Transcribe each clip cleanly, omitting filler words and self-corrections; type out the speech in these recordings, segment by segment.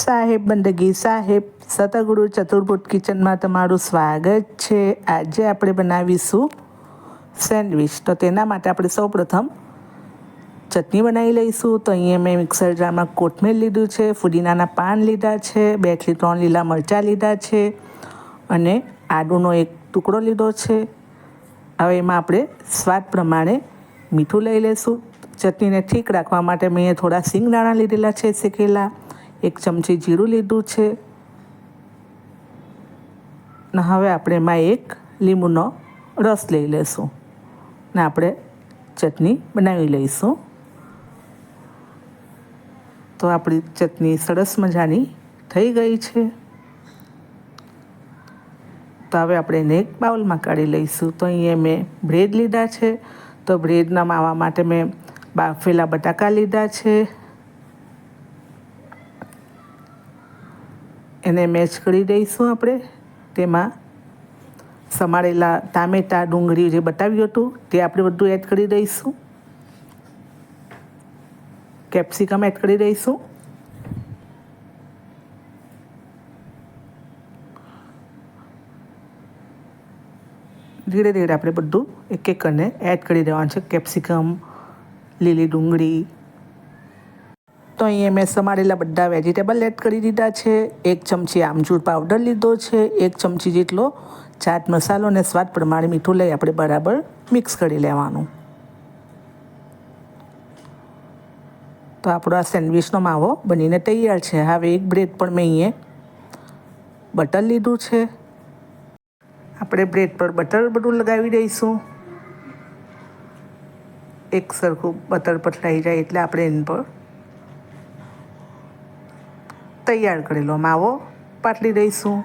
સાહેબ બંદગી સાહેબ સતગુરુ ચતુર્ભુજ કિચનમાં તમારું સ્વાગત છે। આજે આપણે બનાવીશું સેન્ડવિચ। તો તેના માટે આપણે સૌપ્રથમ ચટણી બનાવી લઈશું। તો અહીંયા મેં મિક્સર જારમાં કોથમીર લીધું છે, ફુદીનાના પાન લીધા છે, 2 થી 3 લીલા મરચાં લીધા છે અને આદુનો એક ટુકડો લીધો છે। હવે એમાં આપણે સ્વાદ પ્રમાણે મીઠું લઈ લઈશું। ચટણીને ઠીક રાખવા માટે મેં થોડા સિંગદાણા લીધેલા છે શેકેલા, 1 ચમચી જીરું લીધું છે ને હવે આપણે એમાં 1 લીંબુનો રસ લઈ લઈશું ને આપણે ચટણી બનાવી લઈશું। તો આપણી ચટણી સરસ મજાની થઈ ગઈ છે। તો હવે આપણે એને એક બાઉલમાં કાઢી લઈશું। તો અહીંયા મેં બ્રેડ લીધા છે। તો બ્રેડના માવા માટે મેં બાફેલા બટાકા લીધા છે, એને મેચ કરી દઈશું આપણે। તેમાં સમારેલા ટામેટાં, ડુંગળી જે બતાવ્યું હતું તે આપણે બધું એડ કરી દઈશું। કેપ્સિકમ એડ કરી દઈશું। ધીરે ધીરે આપણે બધું એક એક કરીને એડ કરી દેવાનું છે। કેપ્સિકમ, લીલી ડુંગળી। તો અહીંયા મેં સમારેલા બધા વેજીટેબલ એડ કરી દીધા છે। 1 ચમચી આમચૂર પાવડર લીધો છે, 1 ચમચી જેટલો ચાટ મસાલો અને સ્વાદ પ્રમાણે મીઠું લઈ આપણે બરાબર મિક્સ કરી લેવાનું। તો આપણો આ સેન્ડવિચનો માવો બનીને તૈયાર છે। હવે એક બ્રેડ પર મેં અહીંયા બટર લીધું છે, આપણે બ્રેડ પર બટર બધું લગાવી દઈશું। એક સરખું બટર પથરાઈ જાય એટલે આપણે એના પર તૈયાર કરેલો માવો પાથરી દઈશું।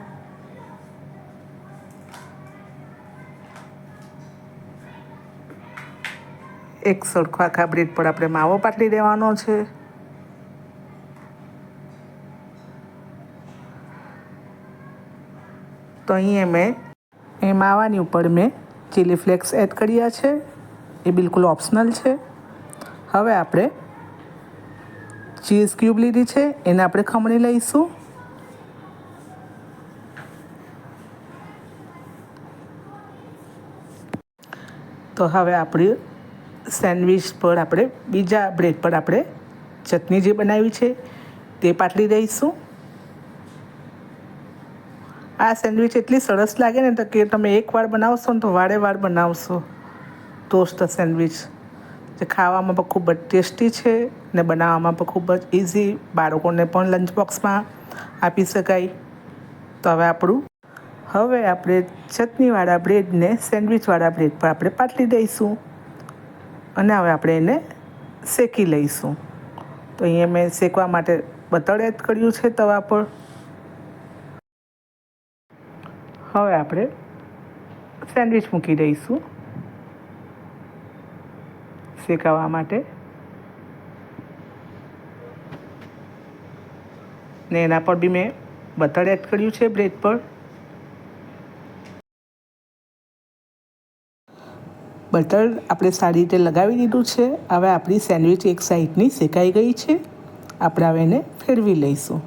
એક સરખો આખા બ્રેડ પર આપણે માવો પાથરી દેવાનો છે। તો અહીંયા મેં એ માવાની ઉપર મેં ચીલી ફ્લેક્સ એડ કર્યા છે, એ બિલકુલ ઓપ્શનલ છે। હવે આપણે ચીઝ ક્યુબ લીધી છે, એને આપણે ખમણી લઈશું। તો હવે આપણી સેન્ડવિચ પર આપણે બીજા બ્રેડ પર આપણે ચટણી જે બનાવી છે તે પાથરી દઈશું। આ સેન્ડવિચ એટલી સરસ લાગે ને તો કે તમે એકવાર બનાવશો ને તો વારે વાર બનાવશો। ટોસ્ટ સેન્ડવિચ જે ખાવામાં પણ ખૂબ જ ટેસ્ટી છે ને બનાવવામાં પણ ખૂબ જ ઇઝી, બાળકોને પણ લંચ બોક્સમાં આપી શકાય। તો હવે આપણે ચટણીવાળા બ્રેડને સેન્ડવિચવાળા બ્રેડ પર આપણે પાથરી દઈશું અને હવે આપણે એને શેકી લઈશું। તો અહીંયા મેં શેકવા માટે બટર એડ કર્યું છે તવા પર। હવે આપણે સેન્ડવિચ મૂકી દઈશું શેકાવા માટે ને એના પર બી મેં બટર એડ કર્યું છે બ્રેડ પર। બટર આપણે સારી રીતે લગાવી દીધું છે। હવે આપણી સેન્ડવિચ એક સાઈડની શેકાઈ ગઈ છે, આપણે હવે એને ફેરવી લઈશું।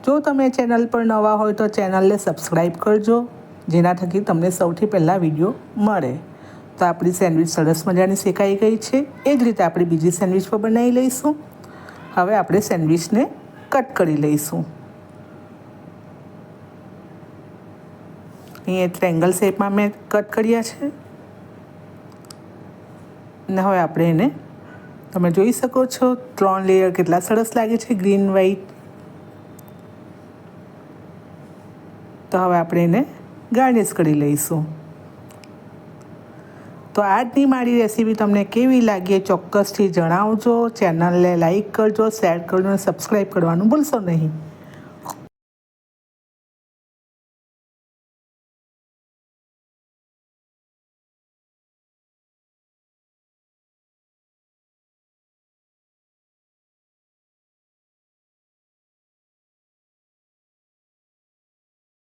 જો તમે ચેનલ પર નવા હોય તો ચેનલને સબસ્ક્રાઈબ કરજો, જેના થકી તમને સૌથી પહેલાં વિડીયો મળે। તો આપણી સેન્ડવિચ સરસ મજાની શેકાઈ ગઈ છે। એ જ રીતે આપણે બીજી સેન્ડવિચ પણ બનાવી લઈશું। હવે આપણે સેન્ડવિચને કટ કરી લઈશું। અહીંયા ટ્રાયેંગલ શેપમાં મેં કટ કર્યા છે ને હવે આપણે એને તમે જોઈ શકો છો 3 લેયર કેટલા સરસ લાગે છે, ગ્રીન વ્હાઈટ। તો હવે આપણે એને ગાર્નિશ કરી લઈશું। તો આજની મારી રેસીપી તમને કેવી લાગી ચોક્કસથી જણાવજો। ચેનલને લાઈક કરજો, શેર કરજો અને સબસ્ક્રાઈબ કરવાનું ભૂલશો નહીં।